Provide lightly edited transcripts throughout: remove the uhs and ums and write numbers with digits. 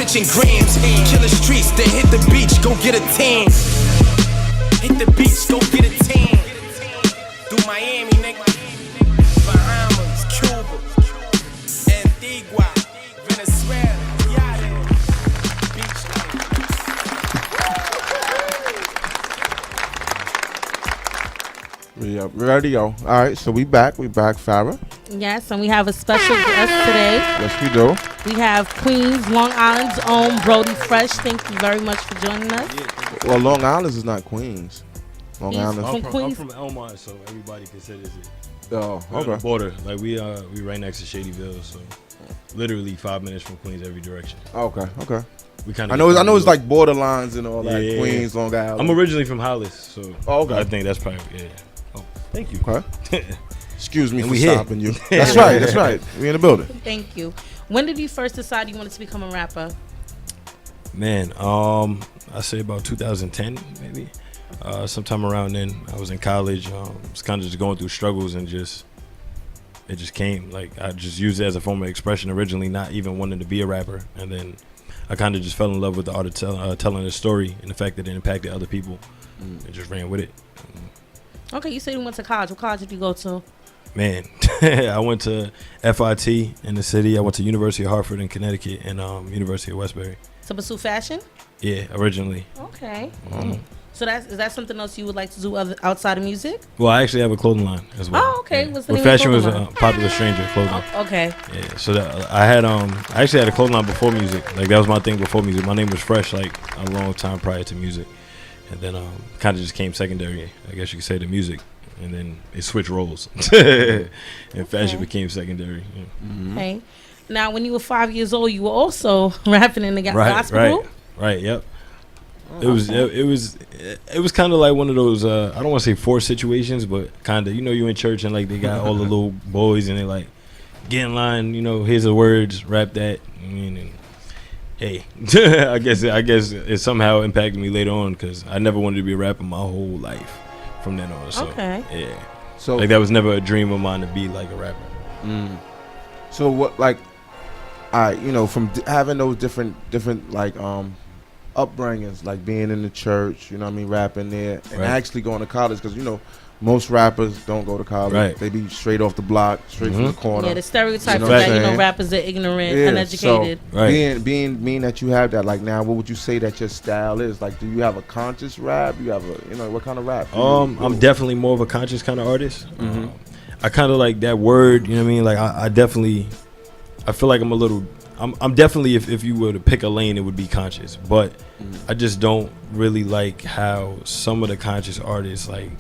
mileage in grams. Kill the streets, then hit the beach, go get a tan. Hit the beach, go get a tan. Do Miami, nigga. Bahamas, Cuba, Antigua, Venezuela. Beach Yeah, ready, yo. All right, so we back, Farrah. Yes, and we have a special guest today. Yes, we do. We have Queens, Long Island's own Brodie Fresh. Thank you very much for joining us. Well, Long Island is not Queens. Long He's Island. from Queens. I'm from Elmont, so everybody considers it. Oh, We're on the okay. border. Like we right next to Shadyville, so literally 5 minutes from Queens every direction. Okay. We kind I of. know it's like borderlines and all that. Yeah. Queens, Long Island. I'm originally from Hollis, so okay. I think that's probably Oh, thank you. Okay. Excuse me And for we here. stopping you. That's right. We in the building. Thank you. When did you first decide you wanted to become a rapper? Man, I say about 2010 maybe. Sometime around then, I was in college. Was kind of just going through struggles and it just came. Like I just used it as a form of expression originally, not even wanting to be a rapper, and then I kind of just fell in love with the art of telling a story and the fact that it impacted other people, and just ran with it. Okay, you said you went to college. What college did you go to? Man, I went to FIT in the city. I went to University of Hartford in Connecticut and University of Westbury. To pursue fashion? Yeah, originally. Okay. So is that something else you would like to do outside of music? Well, I actually have a clothing line as well. Oh, okay. Yeah. What's the Well, name of fashion the was clothing line? Popular Stranger clothing. Oh, okay. Yeah, so that I actually had a clothing line before music. Like that was my thing before music. My name was Fresh like a long time prior to music, and then kind of just came secondary. I guess you could say to music, and then it switched roles, and fashion became secondary. Yeah. Okay. Now, when you were 5 years old, you were also rapping in the gospel group? Right. Yep. It was kind of like one of those I don't want to say forced situations, but kind of you in church and like they got all the little boys and they like get in line, here's the words, rap that. I mean, and, hey, I guess it somehow impacted me later on because I never wanted to be a rapper my whole life from then on. So okay. yeah, So like that was never a dream of mine to be like a rapper. So what like from having those different like upbringings, like being in the church, rapping there, and actually going to college, because most rappers don't go to college. Right. They be straight off the block, straight from the corner. Yeah, the stereotype You is know what that I'm saying? rappers are ignorant, uneducated. So being that you have that, like now, what would you say that your style is? Like, do you have a conscious rap? You have a what kind of rap? I'm definitely more of a conscious kind of artist. I kind of like that word, Like I feel like I'm definitely, if you were to pick a lane, it would be conscious. But I just don't really like how some of the conscious artists like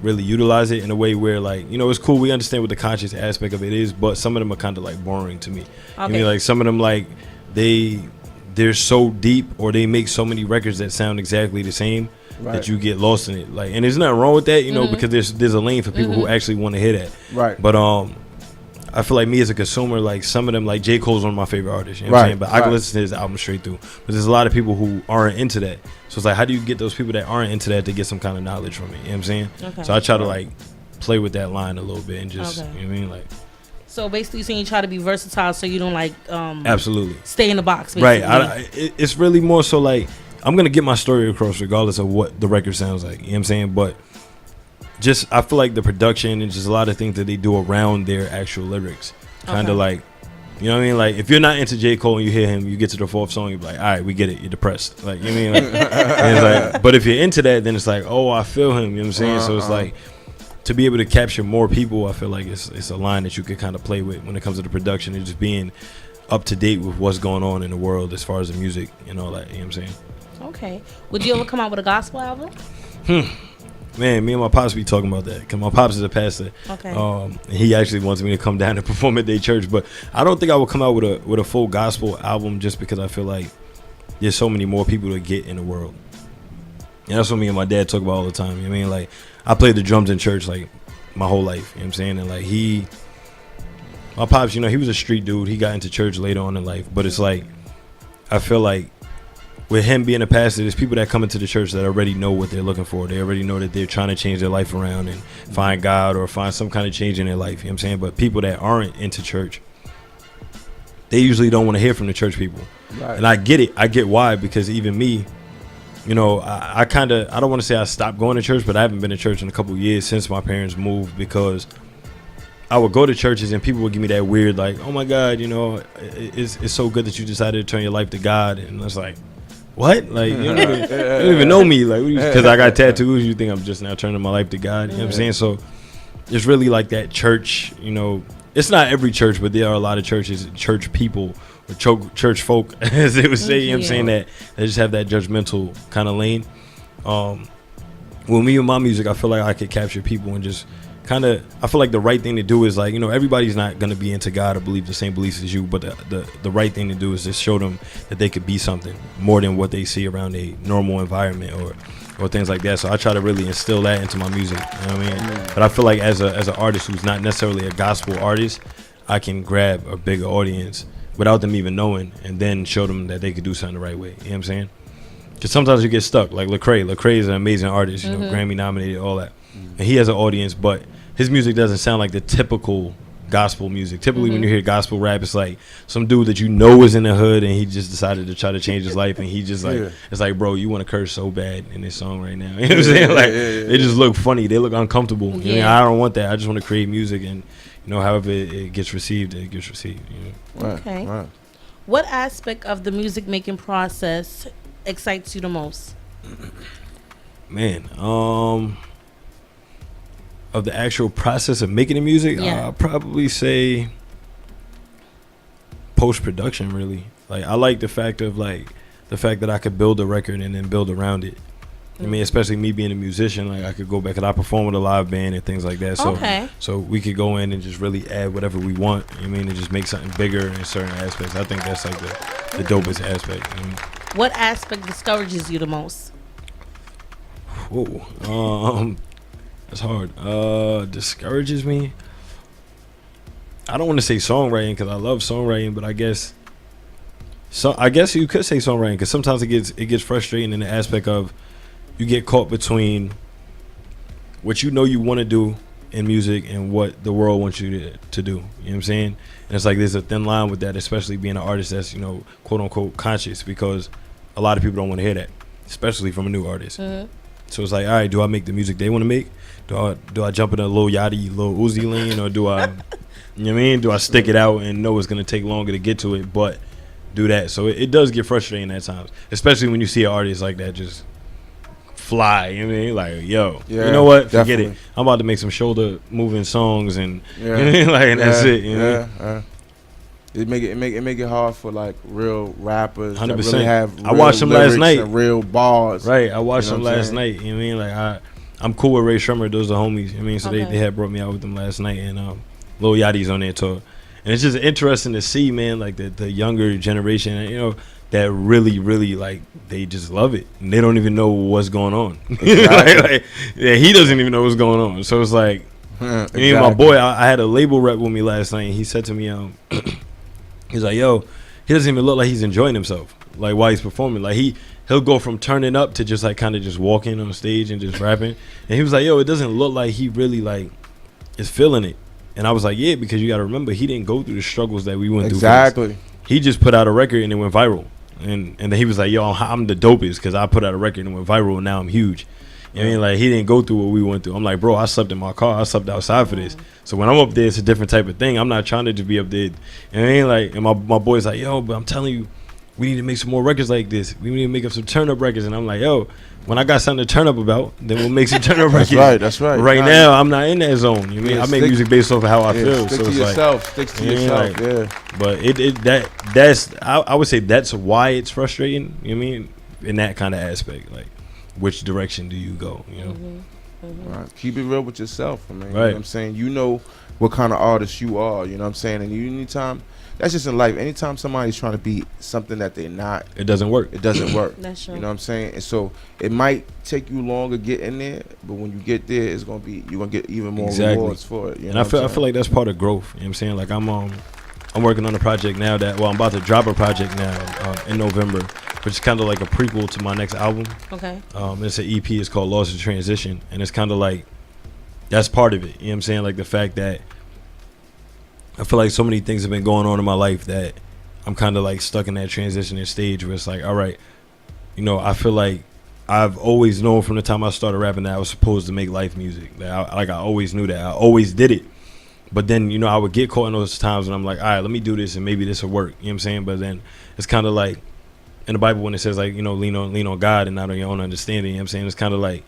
really utilize it in a way where like, it's cool. We understand what the conscious aspect of it is, but some of them are kind of like boring to me. Okay. Like some of them like they're so deep or they make so many records that sound exactly the same that you get lost in it. Like, and there's nothing wrong with that, because there's a lane for people who actually want to hear that. Right. But I feel like me as a consumer, like some of them, like J. Cole's one of my favorite artists. You know what I'm saying? But I can listen to his album straight through. But there's a lot of people who aren't into that. So it's like, how do you get those people that aren't into that to get some kind of knowledge from it? You know what I'm saying? Okay. So I try to like play with that line a little bit and just, you know what I mean? Like, so basically, you're saying you try to be versatile so you don't like absolutely stay in the box. Basically. Right. It's really more so like I'm gonna get my story across regardless of what the record sounds like. You know what I'm saying? But just I feel like the production and just a lot of things that they do around their actual lyrics. Kind of like, you know what I mean? Like, if you're not into J. Cole and you hear him, you get to the fourth song, you're like, all right, we get it. You're depressed. Like, you know what I mean? Like, and it's like, but if you're into that, then it's like, oh, I feel him. You know what I'm saying? So it's like, to be able to capture more people, I feel like it's a line that you could kind of play with when it comes to the production and just being up to date with what's going on in the world as far as the music and all that. You know what I'm saying? Okay. Would you ever come out with a gospel album? Man, me and my pops be talking about that because my pops is a pastor. Okay. And he actually wants me to come down and perform at their church, but I don't think I would come out with a full gospel album just because I feel like there's so many more people to get in the world. And that's what me and my dad talk about all the time. You know what I mean? Like, I played the drums in church like my whole life. You know what I'm saying? And like my pops, he was a street dude. He got into church later on in life, but it's like I feel like with him being a pastor, there's people that come into the church that already know what they're looking for. They already know that they're trying to change their life around and find God or find some kind of change in their life. You know what I'm saying? But people that aren't into church, they usually don't want to hear from the church people. Right. And I get it. I get why, because even me, you know, I kind of, I don't want to say I stopped going to church, but I haven't been to church in a couple of years since my parents moved, because I would go to churches and people would give me that weird, like, oh my God, you know, it's so good that you decided to turn your life to God. And it's like, what? Like, you don't even know me. Like, because I got tattoos, you think I'm just now turning my life to God? You know what I'm saying? So it's really like that church, you know, it's not every church, but there are a lot of churches, church people, or church folk, as they would say, you know what I'm saying, that they just have that judgmental kind of lane. With me and my music, I feel like I could capture people and just kind of, I feel like the right thing to do is, like, you know, everybody's not going to be into God or believe the same beliefs as you, but the right thing to do is just show them that they could be something more than what they see around a normal environment or things like that. So I try to really instill that into my music, you know what I mean? But I feel like as an artist who's not necessarily a gospel artist, I can grab a bigger audience without them even knowing, and then show them that they could do something the right way, you know what I'm saying? Because sometimes you get stuck, like Lecrae is an amazing artist, you know, Grammy nominated, all that. And he has an audience, but his music doesn't sound like the typical gospel music. Typically, when you hear gospel rap, it's like some dude that you know is in the hood, and he just decided to try to change his life, and he just like, it's like, bro, you want to curse so bad in this song right now. You know what I'm saying? Like, they just look funny. They look uncomfortable. You know, I don't want that. I just want to create music, and, you know, however it gets received, it gets received. You know? Okay. Right. What aspect of the music making process excites you the most? Man, of the actual process of making the music, I'll probably say post-production, really. Like, I like the fact that I could build a record and then build around it. I mean, especially me being a musician, like, I could go back and I perform with a live band and things like that. So, so we could go in and just really add whatever we want. I mean, and just make something bigger in certain aspects. I think that's like the dopest aspect. You know? What aspect discourages you the most? Whoa, that's hard. Discourages me. I don't want to say songwriting, because I love songwriting, but I guess you could say songwriting, because sometimes it gets frustrating in the aspect of you get caught between what you know you want to do in music and what the world wants you to do. You know what I'm saying? And it's like there's a thin line with that, especially being an artist that's, you know, quote unquote conscious, because a lot of people don't want to hear that, especially from a new artist. So it's like, all right, do I make the music they want to make? Do I jump in a Lil Yachty, Lil Uzi lane, or do I, you know what I mean? Do I stick it out and know it's going to take longer to get to it, but do that? So it does get frustrating at times, especially when you see an artist like that just fly. You know what I mean? Like, yo, you know what? Forget it. I'm about to make some shoulder moving songs, and you know what I mean? Like, and that's it. You know? It make it hard for like real rappers 100%. to really have real I watched them last night. And real bars. Right, I watched them last night. You know what I mean? Like, I'm cool with Ray Shremmer. Those are homies. You know what I mean? So they had brought me out with them last night, and Lil Yachty's on their tour. And it's just interesting to see, man, like the younger generation, you know, that really, really, like, they just love it. And they don't even know what's going on. Exactly. He doesn't even know what's going on. So it's like, me and my boy, I had a label rep with me last night, and he said to me, he's like, yo, he doesn't even look like he's enjoying himself, like, while he's performing. Like, he'll go from turning up to just, like, kind of just walking on stage and just rapping. And he was like, yo, it doesn't look like he really, like, is feeling it. And I was like, yeah, because you got to remember, he didn't go through the struggles that we went through. Exactly. He just put out a record and it went viral. And then he was like, yo, I'm the dopest because I put out a record and it went viral, and now I'm huge. You know what I mean? Like, he didn't go through what we went through. I'm like, bro, I slept in my car. I slept outside for this. So when I'm up there, it's a different type of thing. I'm not trying to just be up there. You know what I mean? Like, and my boy's like, yo, but I'm telling you, we need to make some more records like this. We need to make up some turn-up records. And I'm like, yo, when I got something to turn up about, then we'll make some turn-up records. That's right. Right now, I'm not in that zone. You know what I mean? I make music based off of how I feel. Stick so to it's yourself. Like, Stick to yourself. Like, but that's I would say that's why it's frustrating. You know what I mean? In that kind of aspect, like, which direction do you go? You know? Right. Keep it real with yourself. I mean, you know right. what I'm saying? You know what kind of artist you are. You know what I'm saying? And anytime, that's just in life. Anytime somebody's trying to be something that they're not, it doesn't work. It doesn't work. That's true. You know what I'm saying? And so it might take you longer getting there, but when you get there, it's gonna be, you're gonna get even more rewards for it. You know and I feel like that's part of growth. You know what I'm saying? Like, I'm working on a project now I'm about to drop a project now in November, which is kind of like a prequel to my next album. Okay. It's an EP. It's called Lost in Transition, and it's kind of like, that's part of it. You know what I'm saying? Like, the fact that I feel like so many things have been going on in my life that I'm kind of like stuck in that transitioning stage where it's like, all right, you know, I feel like I've always known from the time I started rapping that I was supposed to make life music. That I always knew that. I always did it. But then, you know, I would get caught in those times when I'm like, all right, let me do this and maybe this will work. You know what I'm saying? But then it's kind of like in the Bible when it says like, you know, lean on God and not on your own understanding. You know what I'm saying? It's kind of like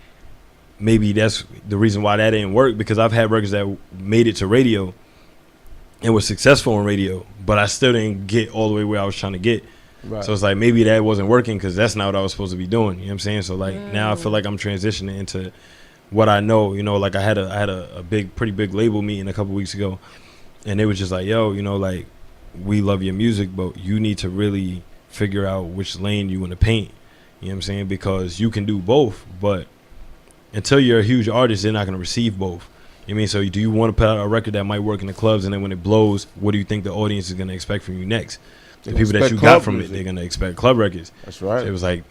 maybe that's the reason why that didn't work, because I've had records that made it to radio and was successful on radio, but I still didn't get all the way where I was trying to get. Right. So it's like maybe that wasn't working because that's not what I was supposed to be doing. You know what I'm saying? So like now I feel like I'm transitioning into what I know. You know, like I had a pretty big label meeting a couple weeks ago, and they was just like, yo, you know, like we love your music, but you need to really figure out which lane you want to paint. You know what I'm saying? Because you can do both, but until you're a huge artist, they're not going to receive both. You know what I mean? So do you want to put out a record that might work in the clubs, and then when it blows, what do you think the audience is going to expect from you next? The people that you got from it, they're going to expect club records. That's right. So it was like,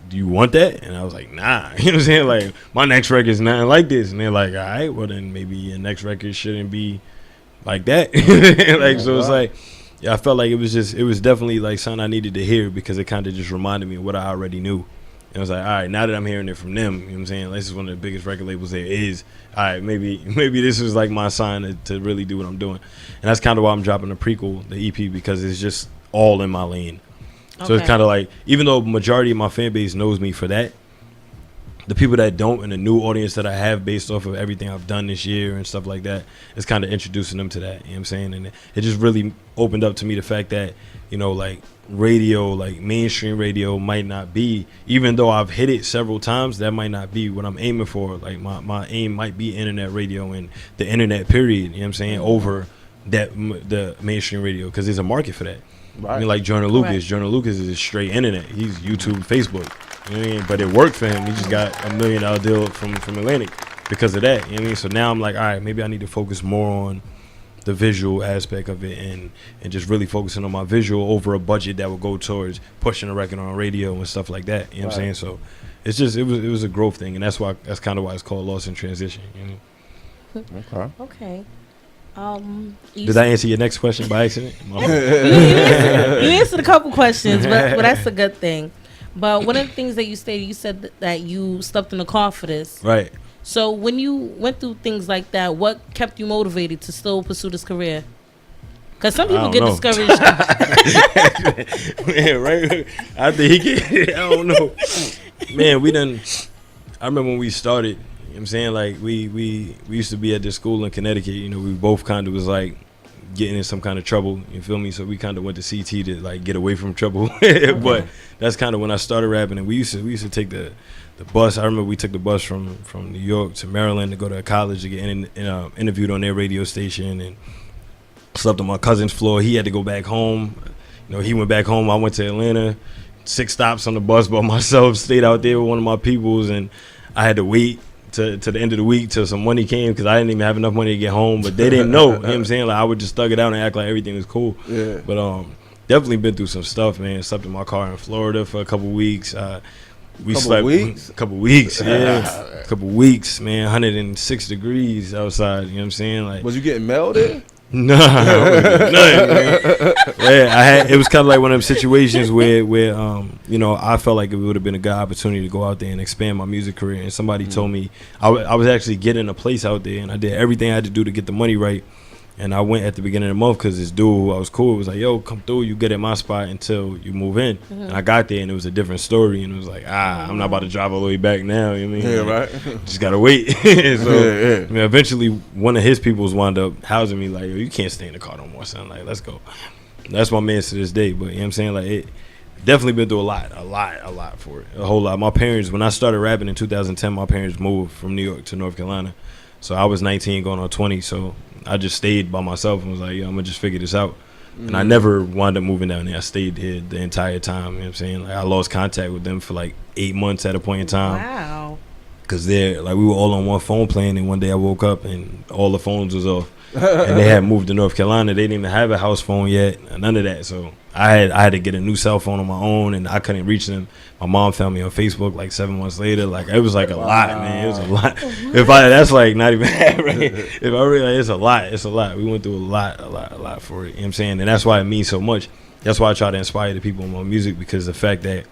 do you want that? And I was like, nah. You know what I'm saying? Like, my next record is nothing like this. And they're like, all right, well, then maybe your next record shouldn't be like that. Like, so it's like, yeah, I felt like it was definitely like something I needed to hear, because it kind of just reminded me of what I already knew. And I was like, all right, now that I'm hearing it from them, you know what I'm saying? This is one of the biggest record labels there is. All right, maybe this is like my sign to really do what I'm doing. And that's kind of why I'm dropping the prequel, the EP, because it's just all in my lane. Okay. So it's kind of like, even though majority of my fan base knows me for that, the people that don't and the new audience that I have based off of everything I've done this year and stuff like that, it's kind of introducing them to that. You know what I'm saying? And it just really opened up to me the fact that, you know, like radio, like mainstream radio might not be, even though I've hit it several times, that might not be what I'm aiming for. Like my aim might be internet radio and the internet period, you know what I'm saying, over the mainstream radio, because there's a market for that. Right. I mean, like Jordan Lucas. Jordan Lucas is straight internet. He's YouTube, Facebook. You know what I mean? But it worked for him. He just got $1 million deal from Atlantic because of that. You know what I mean? So now I'm like, all right, maybe I need to focus more on the visual aspect of it and just really focusing on my visual over a budget that would go towards pushing a record on radio and stuff like that. You know what I'm saying? So it's just it was a growth thing, and that's kind of why it's called Lost in Transition. You know? Okay. Did I answer your next question by accident? You answered a couple questions, but that's a good thing. But one of the things that you stated, you said that you slept in the car for this. Right. So when you went through things like that, what kept you motivated to still pursue this career? Because some people get discouraged. Man, right? After he get, I don't know. Man, I remember when we started, you know what I'm saying? Like, we used to be at this school in Connecticut. You know, we both kind of was like getting in some kind of trouble, you feel me? So we kind of went to CT to like get away from trouble. But that's kind of when I started rapping, and we used to take the bus. I remember we took the bus from New York to Maryland to go to college to get interviewed on their radio station, and slept on my cousin's floor. He had to go back home. You know, he went back home. I went to Atlanta. 6 stops on the bus by myself. Stayed out there with one of my peoples, and I had to wait to the end of the week till some money came, because I didn't even have enough money to get home. But they didn't know. You know what I'm saying? Like, I would just thug it out and act like everything was cool. Yeah. But definitely been through some stuff, man. Slept in my car in Florida for a couple weeks. We slept a couple weeks, yeah. A couple weeks, man. 106 degrees outside. You know what I'm saying? Like, was you getting melted? Nah, nothing, man. Yeah, it was kind of like one of them situations where you know, I felt like it would have been a good opportunity to go out there and expand my music career. And somebody told me I was actually getting a place out there, and I did everything I had to do to get the money right. And I went at the beginning of the month because this dude who I was cool with was like, yo, come through, you get at my spot until you move in. Mm-hmm. And I got there, and it was a different story. And it was like, I'm not about to drive all the way back now. You know what I mean? Yeah, right. Just got to wait. So, I mean, eventually, one of his peoples wound up housing me like, yo, you can't stay in the car no more, son. Like, let's go. That's my man to this day. But, you know what I'm saying? Like, it definitely been through a lot for it. A whole lot. My parents, when I started rapping in 2010, my parents moved from New York to North Carolina. So I was 19 going on 20, so I just stayed by myself and was like, yo, I'm going to just figure this out. Mm-hmm. And I never wound up moving down there. I stayed here the entire time, you know what I'm saying? Like, I lost contact with them for like 8 months at a point in time. Wow. Cause they're like we were all on one phone plan, and one day I woke up and all the phones was off, and they had moved to North Carolina. They didn't even have a house phone yet, none of that. So I had to get a new cell phone on my own, and I couldn't reach them. My mom found me on Facebook like 7 months later. Like it was like a lot, man. It was a lot. That's like not even right. If I realize it's a lot. We went through a lot for it. You know what I'm saying? And that's why it means so much. That's why I try to inspire the people in my music, because the fact that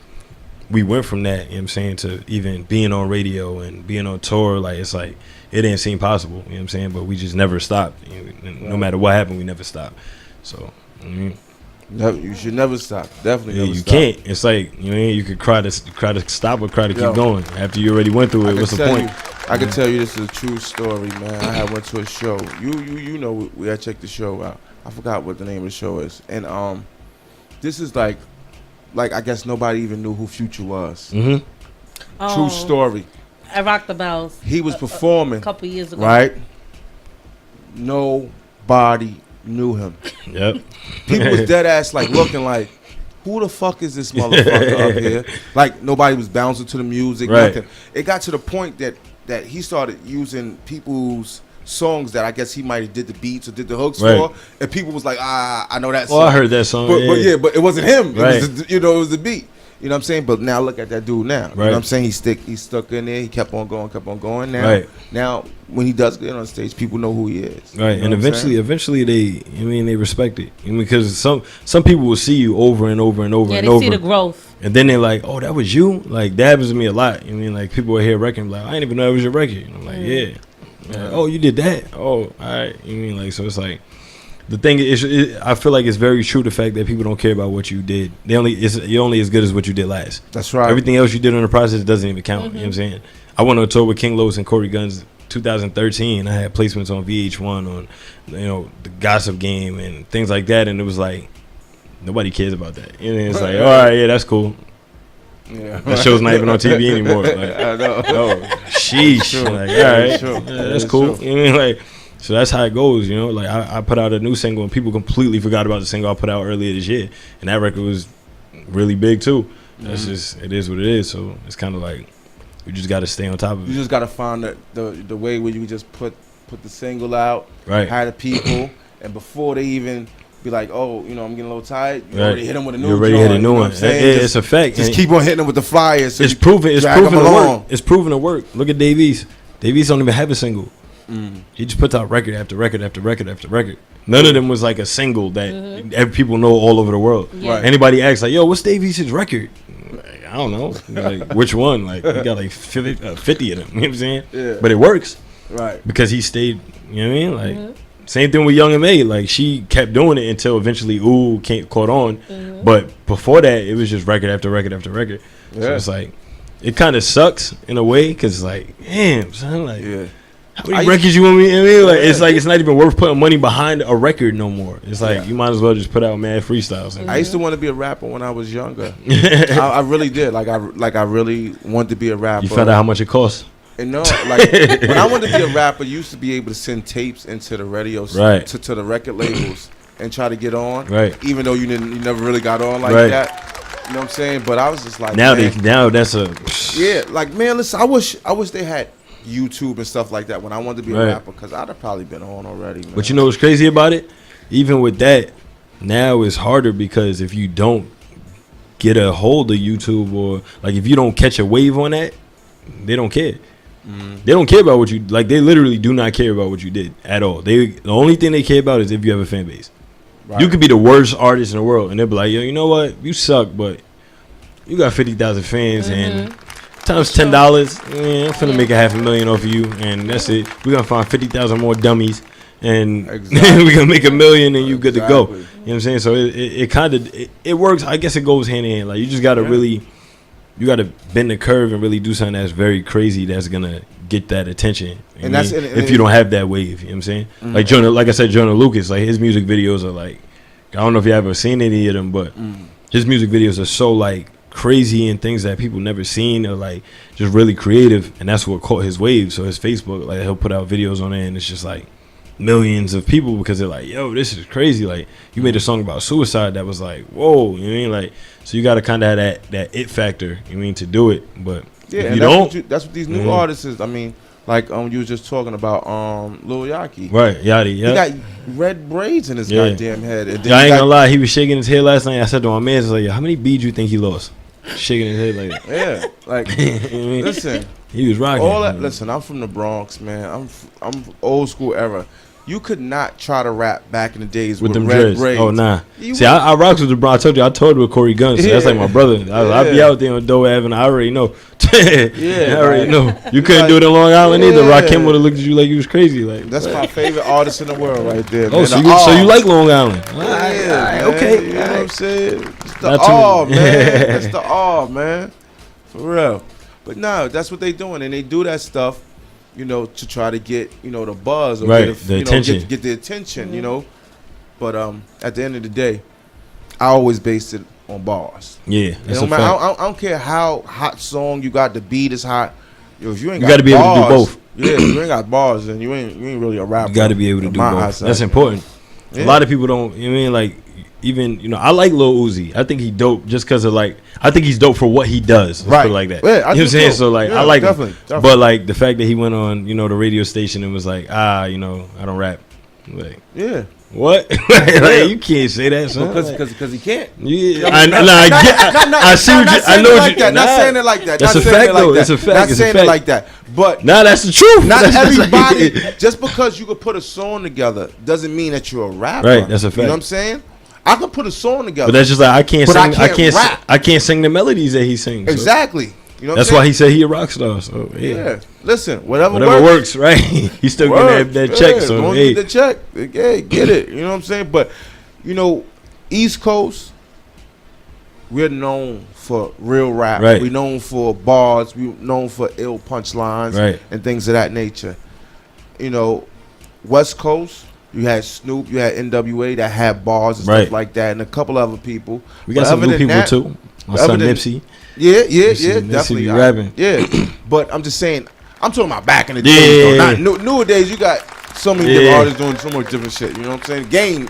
we went from that, you know what I'm saying, to even being on radio and being on tour, like it's like it didn't seem possible, you know what I'm saying, but we just never stopped. No matter what happened, we never stopped. So you should never stop. Definitely never you stop. can't. It's like you could cry to stop or cry to keep going. After you already went through it, what's the point? I can tell you this is a true story, man. I had went to a show. You know, we had checked the show out. I forgot what the name of the show is, and this is like I guess nobody even knew who Future was. True story. I Rock the Bells. He was performing a couple years ago, right? Nobody knew him. Yep. People was dead ass like looking like, who the fuck is this motherfucker up here? Like nobody was bouncing to the music. Right. Nothing. It got to the point that he started using people's songs that I guess he might have did the beats or did the hooks for, and people was like, I know that song. I heard that song. But it wasn't him. Right. It was the beat. You know what I'm saying? But now look at that dude now. You know what I'm saying? He stuck in there. He kept on going. Now when he does get on stage, people know who he is. Right. You know And eventually they respect it. Because some people will see you over and over and over and over. Yeah, they see the growth. And then they're like, oh, that was you? Like, that happens to me a lot. Like, people will hear a record and be like, I didn't even know that was your record. And I'm like, yeah. Oh, you did that? Oh, all right. So it's like, the thing is, I feel like it's very true, the fact that people don't care about what you did. You're only as good as what you did last. That's right. Everything else you did in the process doesn't even count. You know what I'm saying? I went on tour with King Los and Corey Guns 2013. I had placements on VH1 on, the Gossip Game and things like that. And it was like, nobody cares about that. It's like, all right, yeah, that's cool. Yeah. That show's not even on TV anymore. Like, I know. Sheesh. Like, all right, that's cool. You know what I mean? Like, so that's how it goes, Like I put out a new single and people completely forgot about the single I put out earlier this year, and that record was really big too. That's just, it is what it is. So it's kind of like you just got to stay on top of it. You just got to find the way where you just put the single out, right? Hire the people, and before they even be like, oh, I'm getting a little tired. You already hit them with a new. You already hit a new one. It's a fact. Just keep on hitting them with the flyers. So it's proven to work. It's proven to work. Look at Davies. Davies don't even have a single. He just puts out record after record after record after record. None of them was like a single that people know all over the world. Yeah. Right. Anybody asks like, "Yo, what's Davies' record?" Like, I don't know. Like, which one? Like, he got like 50 of them. You know what I'm saying? Yeah. But it works, right? Because he stayed. You know what I mean? Like, same thing with Young M.A. Like, she kept doing it until eventually caught on. But before that, it was just record after record after record. Yeah. So it's like, it kind of sucks in a way, because like, damn, son, like. Yeah. How many records you want me? I mean, like, it's like it's not even worth putting money behind a record no more. It's like you might as well just put out mad freestyles. I used to want to be a rapper when I was younger. I really did. Like I really wanted to be a rapper. You found out how much it costs. And no, like when I wanted to be a rapper, you used to be able to send tapes into the radio, to the record labels, and try to get on. Right. Even though you never really got on like that. You know what I'm saying? But I was just like, now that's a like, man, listen, I wish they had YouTube and stuff like that when I wanted to be a rapper, because I'd have probably been on already, man. But you know what's crazy about it? Even with that, now it's harder, because if you don't get a hold of YouTube, or like if you don't catch a wave on that, they don't care. They don't care about what you like. They literally do not care about what you did at all. The only thing they care about is if you have a fan base. Right. You could be the worst artist in the world, and they'll be like, yo, you know what? You suck, but you got 50,000 fans, and times $10, I'm finna make $500,000 off of you, and that's it. We're gonna find 50,000 more dummies, and we're gonna make $1 million, and you good to go. You know what I'm saying? So it kind of works. I guess it goes hand in hand. Like, you just gotta you gotta bend the curve and really do something that's very crazy, that's gonna get that attention. And that's if you don't have that wave. You know what I'm saying? Like I said, Jonah Lucas, like, his music videos are like, I don't know if you ever seen any of them, but his music videos are so like crazy and things that people never seen, or like just really creative, and that's what caught his wave. So his Facebook, like, he'll put out videos on there, and it's just like millions of people, because they're like, yo, this is crazy. Like, you made a song about suicide that was like, whoa, you know what I mean? Like, so you got to kind of have that it factor, you mean, to do it. But Yeah, if and that's what these new mm-hmm. artists is. I mean, like you was just talking about Lil Yachty. Right, Yachty. Yeah. He got red braids in his goddamn head. And I ain't gonna lie, he was shaking his head last night. I said to my man, like, how many beads you think he lost? Shaking his head like that. Yeah, like listen, he was rocking. All that. Listen, I'm from the Bronx, man. I'm old school era. You could not try to rap back in the days with them red braids. Oh nah. See, I rocks with the Bronx. I told you with Corey Guns. So that's like my brother. I be out there on Doe Avenue. I already know. I already know. You couldn't do it in Long Island either. Rakim would have looked at you like you was crazy. Like that's my favorite artist in the world right there. Oh, man. so you like Long Island? Yeah, okay. You know what I'm saying? It's the all, man. That's the all, man. For real. But no, that's what they doing, and they do that stuff. You know, to try to get, you know, the buzz or the attention. Get the attention, you know. But at the end of the day, I always base it on bars. Yeah, that's a fact. I don't care how hot song you got, the beat is hot. Yo, if you ain't got to be bars, able to do both. Yeah, if you ain't got bars, then you ain't really a rapper. You got to be able to do both. That's important. Yeah. A lot of people don't. You know what I mean, like, even, you know, I like Lil Uzi. I think he dope just because of, like, I think he's dope for what he does. Let's put it like that. Yeah, you know what I'm saying? So, like, I like definitely. him. But, like, the fact that he went on, you know, the radio station and was like, you know, I don't rap. Like, yeah. What? Like, you can't say that, son. Because he can't. Yeah, I see what you. I know what you. Not saying it like that. That's a fact, though. That's a fact. Not saying it like that. But that's the truth. Not everybody. Just because you could put a song together doesn't mean that you're a rapper. Right. That's a fact. You know what I'm saying? I could put a song together. But that's just like I can't sing. Rap. I can't sing the melodies that he sings. Exactly. So. You know that's why he said he a rock star. So yeah. Listen, whatever works, right? He's still getting that check. So get the check. Hey, get it. You know what I'm saying? But you know, East Coast, we're known for real rap. Right. We're known for bars. We're known for ill punchlines and things of that nature. You know, West Coast, you had Snoop, you had NWA that had bars and stuff like that, and a couple other people. We got some new people too. My son Nipsey. Yeah, definitely. Rapping. Yeah, but I'm just saying, I'm talking about back in the day. Yeah. Nowadays, you got so many different artists doing so much different shit. You know what I'm saying? Game,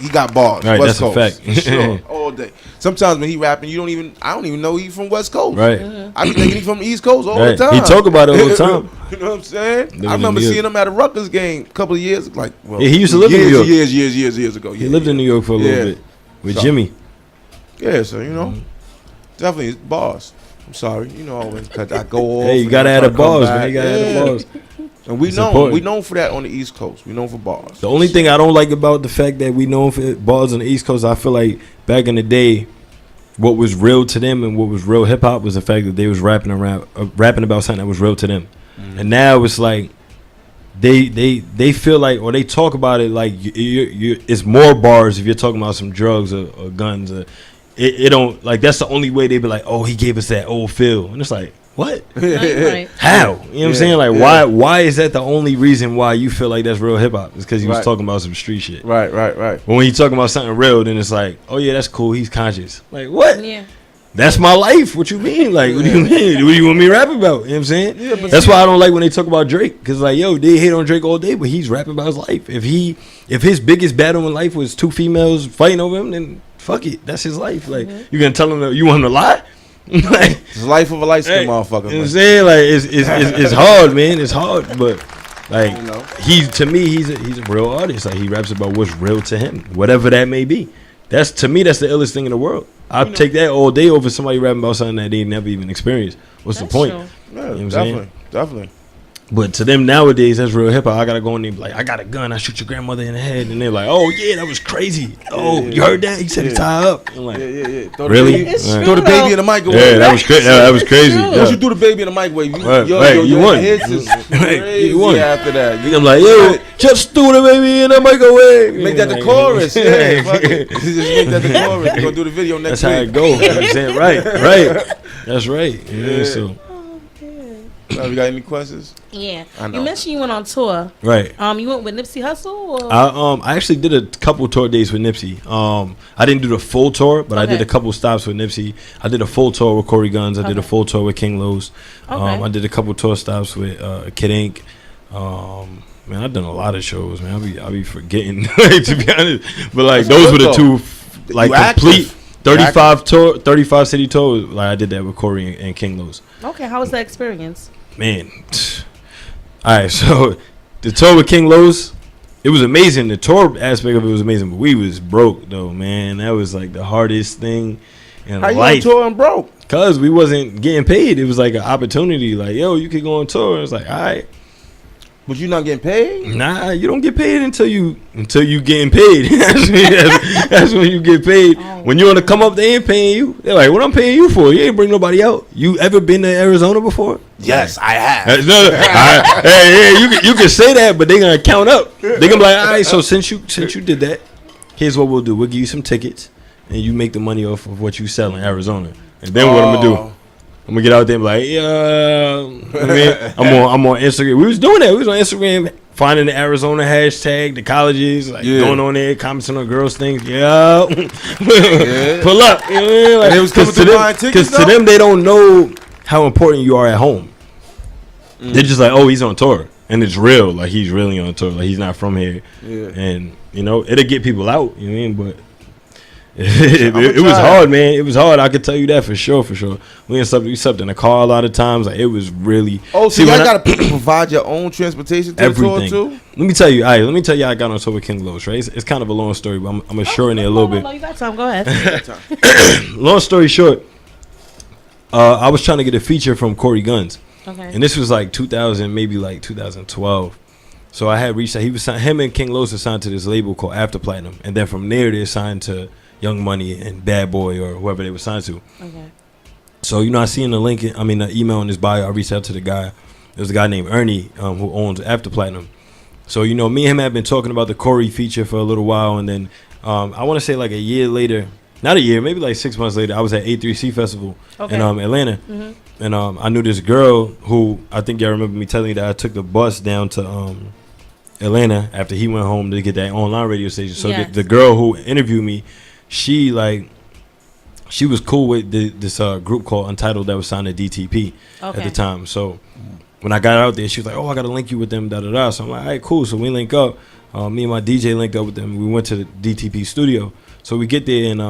he got bars. Right, West that's Coast, a fact. sure, all day. Sometimes when he rapping, I don't even know he's from West Coast. Right. I be thinking he's from East Coast all the time. He talk about it all the time. You know what I'm saying? I remember seeing him at a Rutgers game a couple of years, he used to live in New York. Years ago. He lived in New York for a little bit with Jimmy. Yeah, so you know, definitely bars. I'm sorry, you know, because I go off. Hey, you gotta add the bars, man. You gotta add the bars. And we known for that on the East Coast. We known for bars. The only thing I don't like about the fact that we known for bars on the East Coast, I feel like back in the day, what was real to them and what was real hip hop was the fact that they was rapping about something that was real to them. Mm-hmm. And now it's like they feel like, or they talk about it like it's more bars if you're talking about some drugs or guns or. It don't, like, that's the only way they be like, oh, he gave us that old feel. And it's like, what? Right. How? You know what I'm saying? Like, why is that the only reason why you feel like that's real hip hop? It's because he was talking about some street shit. Right. But when you talking about something real, then it's like, oh, yeah, that's cool. He's conscious. Like, what? Yeah. That's my life. What you mean? Like, what do you mean? What do you want me to rap about? You know what I'm saying? Yeah, but that's why I don't like when they talk about Drake. Because, like, yo, they hate on Drake all day, but he's rapping about his life. If his biggest battle in life was two females fighting over him, then fuck it. That's his life. Like, you gonna tell him that you want him to lie? Like, it's the life of a light-skinned motherfucker. You know what I'm saying? Like, it's hard, man. It's hard, but like, to me, he's a real artist. Like, he raps about what's real to him, whatever that may be. To me, that's the illest thing in the world. I'd take that all day over somebody rapping about something that they never even experienced. What's the point? Yeah, you know what I'm saying? Definitely. But to them nowadays, that's real hip hop. I gotta go in there and be like, I got a gun, I shoot your grandmother in the head, and they're like, oh yeah, that was crazy. Oh, you heard that? He said he tied up. I'm like, really? Throw the baby in the microwave. Yeah, that was crazy. That was crazy. Once you threw the baby in the microwave, you won. Hits is crazy you won. after that. I'm like, yo, just threw the baby in the microwave. Make that the chorus. Yeah, fuck it. Just make that the chorus. We're gonna do the video next week. That's how it goes. You know what I'm saying? Right. That's right. Yeah. So. You got any questions? Yeah. You mentioned you went on tour. Right. You went with Nipsey Hussle? Or? I actually did a couple tour dates with Nipsey. I didn't do the full tour, but I did a couple stops with Nipsey. I did a full tour with Corey Guns. I did a full tour with King Lowe's. I did a couple tour stops with Kid Ink. Man, I've done a lot of shows, man. I'll be forgetting, to be honest. But like, those were the two, like, complete. 35 city tour. Like I did that with Corey and King Los. Okay, how was that experience? Man, all right. So the tour with King Los, it was amazing. The tour aspect of it was amazing, but we was broke though, man. That was like the hardest thing in life. How you touring broke? Cause we wasn't getting paid. It was like an opportunity. Like, yo, you could go on tour. It was like, all right. But you not getting paid? Nah, you don't get paid until you getting paid. that's when you get paid. Oh. When you want to come up, they ain't paying you. They're like, what I'm paying you for? You ain't bring nobody out. You ever been to Arizona before? Yes, I have. Hey, you can say that, but they gonna count up. They gonna be like, all right. So since you did that, here's what we'll do. We'll give you some tickets, and you make the money off of what you sell in Arizona. And then what I'm gonna do? I'm gonna get out there and be like, yeah. I'm on Instagram. We was doing that. We was on Instagram, finding the Arizona hashtag, the colleges, like going on there, commenting on girls' things. Yeah, pull up. You know what I mean? Like, and it was coming to buying tickets. Because to them, they don't know how important you are at home. They're just like, oh, he's on tour, and it's real. Like he's really on tour. Like he's not from here. Yeah. And it'll get people out. You know what I mean? But it was hard, man. It was hard. I could tell you that for sure. We slept in a car a lot of times. Like it was really. Oh, so y'all gotta provide your own transportation to everything. the tour too? Let me tell you. I got on tour with King Los, right? It's kind of a long story, but I'm gonna shorten it a little bit. No, you got time. Go ahead. Long story short, I was trying to get a feature from Corey Guns, and this was like 2000, maybe like 2012. So I had reached out. Him and King Los were signed to this label called After Platinum, and then from there they're signed to Young Money and Bad Boy or whoever they were signed to. Okay. So I seen the email in his bio. I reached out to the guy. There's a guy named Ernie who owns After Platinum. So me and him have been talking about the Corey feature for a little while, and then I want to say like a year later, not a year, maybe like 6 months later, I was at A3C Festival in Atlanta, and I knew this girl who I think y'all remember me telling you that I took the bus down to Atlanta after he went home to get that online radio station. So the girl who interviewed me, she was cool with this group called Untitled that was signed to DTP at the time. So when I got out there, she was like, "Oh, I gotta link you with them." Da da da. So I'm like, "All right, cool." So we link up. Me and my DJ linked up with them. We went to the DTP studio. So we get there and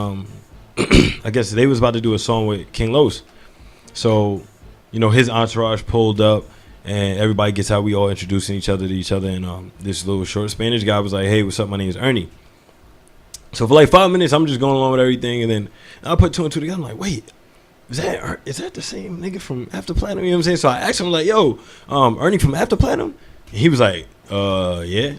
I guess they was about to do a song with King Los. So his entourage pulled up. And everybody gets out. We all introducing each other to each other. And this little short Spanish guy was like, "Hey, what's up? My name is Ernie." So for like 5 minutes, I'm just going along with everything, and then I put two and two together. I'm like, wait, is that the same nigga from After Platinum? You know what I'm saying? So I asked him like, yo, Ernie from After Platinum? And he was like, yeah,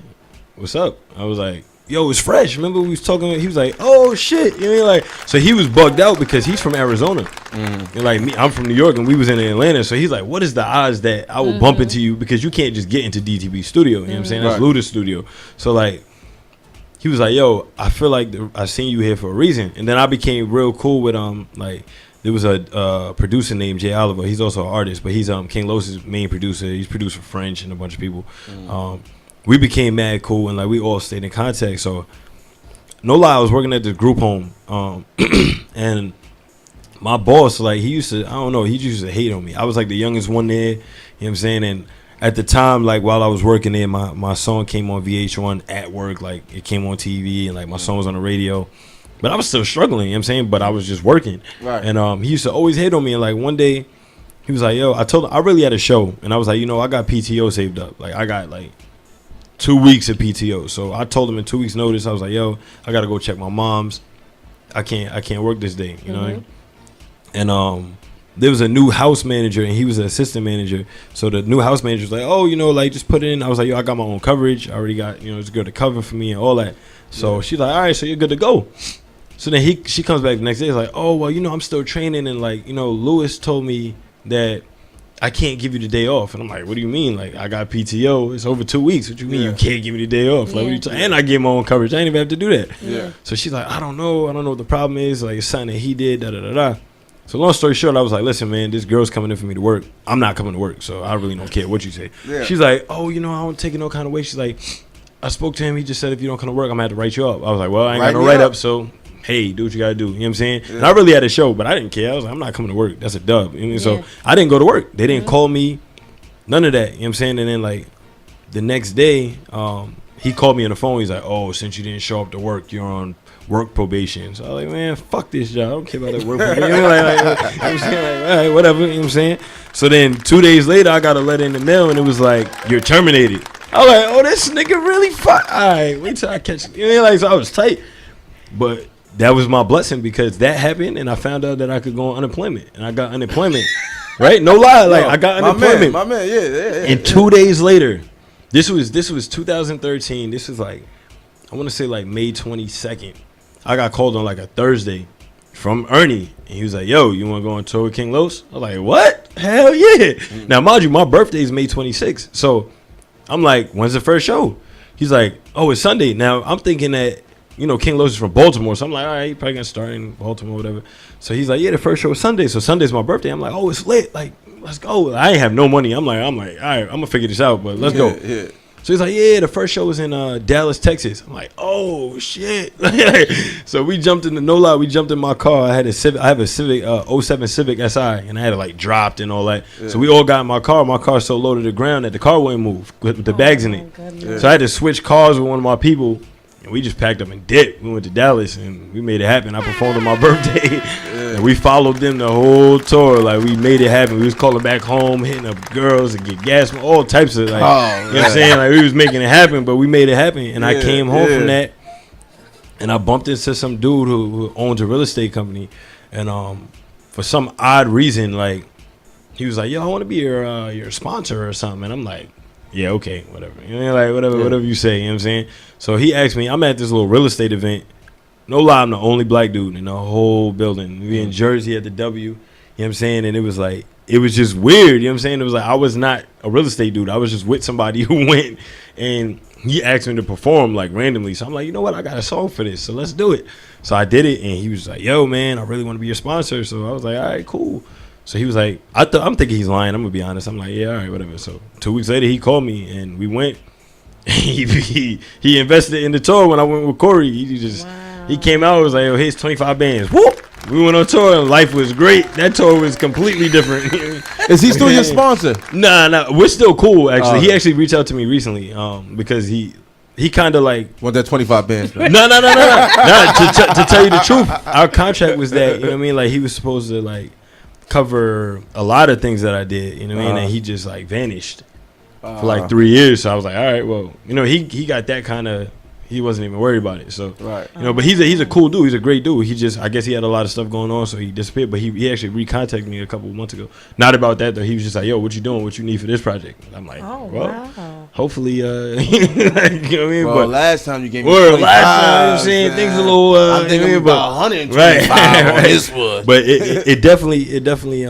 what's up? I was like, yo, it's Fresh. Remember we was talking? He was like, oh shit, you know, like, so he was bugged out because he's from Arizona, and like me, I'm from New York, and we was in Atlanta. So he's like, what is the odds that I will bump into you because you can't just get into DTP studio? You know what I'm saying? That's Luda's studio. So like. He was like, yo, I feel like I seen you here for a reason. And then I became real cool with there was a producer named Jay Oliver. He's also an artist, but he's King Los's main producer. He's produced for French and a bunch of people. We became mad cool, and like we all stayed in contact. So no lie, I was working at this group home, and my boss, like, he used to hate on me. I was like the youngest one there, you know what I'm saying? And at the time, like, while I was working there, my song came on VH1 at work. Like, it came on TV, and, like, my song was on the radio. But I was still struggling, you know what I'm saying? But I was just working. Right. And he used to always hate on me. And, like, one day, he was like, yo, I told him, I really had a show. And I was like, I got PTO saved up. Like, I got, like, 2 weeks of PTO. So I told him in 2 weeks' notice, I was like, yo, I got to go check my mom's. I can't work this day, you know what I mean? And there was a new house manager, and he was an assistant manager. So the new house manager was like, oh, like, just put it in. I was like, yo, I got my own coverage. I already got, it's good to cover for me and all that. So she's like, all right, so you're good to go. So then she comes back the next day. It's like, oh, well, I'm still training. And, like, Lewis told me that I can't give you the day off. And I'm like, what do you mean? Like, I got PTO. It's over 2 weeks. What you mean you can't give me the day off? Like, what you and I get my own coverage. I ain't even have to do that. Yeah. So she's like, I don't know what the problem is. Like, it's something that he did, da-da-da-da. So long story short, I was like, listen, man, this girl's coming in for me to work. I'm not coming to work, so I really don't care what you say. Yeah. She's like, oh, I don't take it no kind of way. She's like, I spoke to him. He just said if you don't come to work, I'm going to have to write you up. I was like, well, I ain't got no write-up, so, hey, do what you got to do. You know what I'm saying? Yeah. And I really had a show, but I didn't care. I was like, I'm not coming to work. That's a dub. So I didn't go to work. They didn't call me, none of that. You know what I'm saying? And then, like, the next day, he called me on the phone. He's like, oh, since you didn't show up to work, you're on work probation. So I was like, man, fuck this job. I don't care about that work probation. You know what I'm saying? Like, all right, whatever. You know what I'm saying? So then 2 days later, I got a letter in the mail, and it was like, you're terminated. I was like, oh, this nigga really fuck. All right, wait till I catch it. You know, like, so I was tight. But that was my blessing because that happened, and I found out that I could go on unemployment, and I got unemployment. Right? No lie. Like, I got unemployment. My man, yeah. And 2 days later, this was 2013. This was like, I want to say like May 22nd. I got called on like a Thursday from Ernie, and he was like, yo, you want to go on tour with King Los? I was like, what? Hell yeah. Now, mind you, my birthday is May 26th. So I'm like, when's the first show? He's like, oh, it's Sunday. Now, I'm thinking that, you know, King Los is from Baltimore. So I'm like, all right, he probably going to start in Baltimore or whatever. So he's like, yeah, the first show is Sunday. So Sunday's my birthday. I'm like, oh, it's lit. Like, let's go. I ain't have no money. I'm like, all right, I'm going to figure this out, but let's go. Yeah. So he's like, yeah, the first show was in Dallas, Texas. I'm like, oh shit. So we jumped in we jumped in my car. I have a Civic 07 Civic SI, and I had it like dropped and all that. Yeah. So we all got in my car. My car's so low to the ground that the car wouldn't move with the bags in it. Yeah. So I had to switch cars with one of my people. And we just packed up and dipped. We went to Dallas and we made it happen. I performed on my birthday. And we followed them the whole tour. Like, we made it happen. We was calling back home, hitting up girls and get gas, all types of, like, you know what I'm saying? Like, we was making it happen, but we made it happen. And I came home from that, and I bumped into some dude who owns a real estate company. And for some odd reason, like, he was like, yo, I want to be your sponsor or something. And I'm like, yeah, okay, whatever. You know, like, whatever you say, you know what I'm saying? So he asked me, I'm at this little real estate event. No lie, I'm the only black dude in the whole building. We in Jersey at the W, you know what I'm saying? And it was like, it was just weird, you know what I'm saying? It was like, I was not a real estate dude. I was just with somebody who went, and he asked me to perform, like, randomly. So I'm like, you know what? I got a song for this, so let's do it. So I did it, and he was like, yo, man, I really want to be your sponsor. So I was like, all right, cool. So he was like, I'm thinking he's lying. I'm going to be honest. I'm like, yeah, all right, whatever. So 2 weeks later, he called me, and we went. He invested in the tour when I went with Corey. He came out and was like, yo, here's 25 bands. Whoop! We went on tour, and life was great. That tour was completely different. Is he still your sponsor? Nah. We're still cool, actually. He actually reached out to me recently because he kind of like... Want that 25 bands? No. To tell you the truth, our contract was that, you know what I mean? Like, he was supposed to, like, cover a lot of things that I did, you know what I mean? And he just, like, vanished for like 3 years. So I was like, all right, well, you know, he got that kind of, he wasn't even worried about it. So, right. You know, but he's a cool dude. He's a great dude. He just, I guess he had a lot of stuff going on, so he disappeared. But he actually recontacted me a couple of months ago. Not about that, though. He was just like, yo, what you doing? What you need for this project? And I'm like, well, hopefully, you know what I mean? Well, last time you gave me last time, I'm saying things a little, I'm thinking about 125 on this one. But it definitely,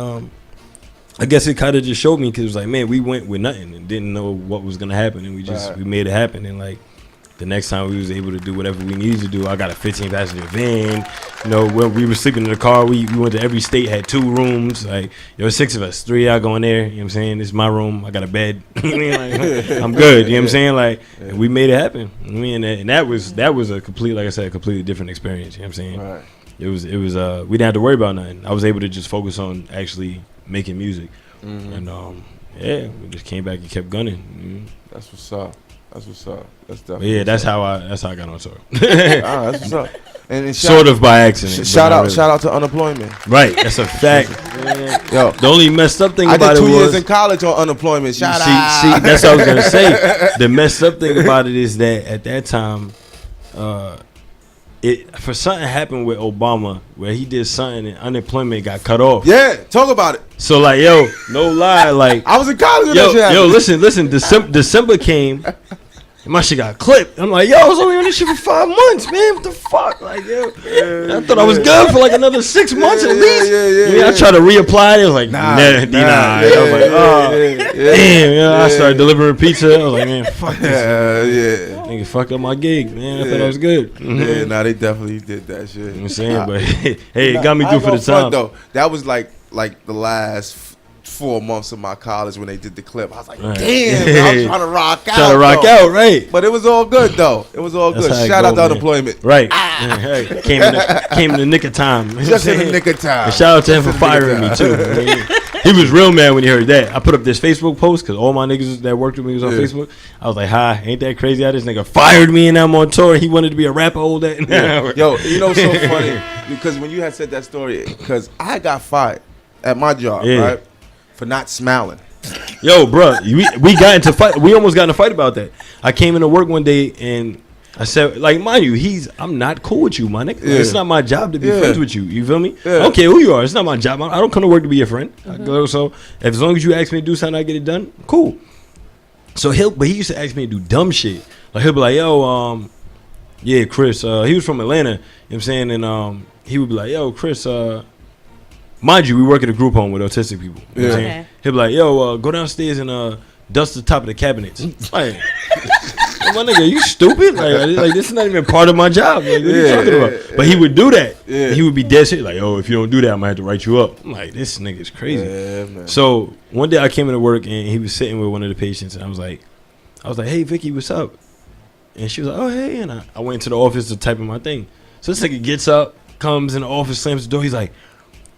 I guess it kind of just showed me, because it was like, man, we went with nothing and didn't know what was going to happen. And we made it happen. And like, the next time we was able to do whatever we needed to do, I got a 15-passenger van. You know, when we were sleeping in the car, we went to every state, had 2 rooms. Like, there were 6 of us, 3 out going there. You know what I'm saying? This is my room. I got a bed. Like, I'm good. You know what I'm saying? Like, and we made it happen. I mean, and that was a complete, like I said, a completely different experience. You know what I'm saying? Right. It was. We didn't have to worry about nothing. I was able to just focus on actually making music. And we just came back and kept gunning. That's what's up. That's definitely. Yeah, that's how I got on tour. That's what's up. And sort of by accident. Shout out to unemployment. Right, that's a fact. Yo, the only messed up thing I about it did 2 was, years in college on unemployment. See, that's what I was gonna say. The messed up thing about it is that at that time, for something happened with Obama where he did something and unemployment got cut off. Yeah, talk about it. So like, yo, no lie, like I was in college when that shit happened. listen. December came. And my shit got clipped. I'm like, yo, I was only on this shit for 5 months, man. What the fuck? Like, yo, I thought I was good for like another 6 months at least. I tried to reapply. It was like, nah. I was like, oh, damn. You know, I started delivering pizza. I was like, man, fuck this. Nigga fucked up my gig, man. I thought I was good. Yeah, they definitely did that shit. You know what I'm saying? But hey, it got me through for the time. Though. That was like the last 4 months of my college when they did the clip. I was like, damn, man, I'm trying to rock out. Trying to rock out, right? But it was all good though. It was all good. Shout out to unemployment. Right. Came in the nick of time. Just in the nick of time. And shout out to him for firing me too. He was real mad when he heard that. I put up this Facebook post because all my niggas that worked with me was on Facebook. I was like, "Hi, ain't that crazy? How this nigga fired me and I'm on tour. He wanted to be a rapper all day." Yo, you know what's so funny? Because when you had said that story, because I got fired at my job, right, for not smiling. Yo, bro, we got into fight. We almost got in a fight about that. I came into work one day and I said, like, mind you, I'm not cool with you, my nigga. Like, it's not my job to be friends with you. You feel me? I don't care who you are. It's not my job. I don't come to work to be your friend. So as long as you ask me to do something, I get it done. Cool. So he used to ask me to do dumb shit. Like he'll be like, yo, yeah, Chris. He was from Atlanta. You know what I'm saying? And he would be like, yo, Chris. Mind you, we work at a group home with autistic people. You know what I'm saying? He'll be like, yo, go downstairs and dust the top of the cabinets. Like, my nigga, you stupid? Like this is not even part of my job. Like, what are you talking about? But he would do that. He would be dead shit. Like, oh, if you don't do that, I'm gonna have to write you up. I'm like, this nigga's crazy. Man. So one day I came into work and he was sitting with one of the patients and I was like, hey, Vicky, what's up? And she was like, oh, hey. And I went into the office to type in my thing. So this nigga gets up, comes in the office, slams the door. He's like,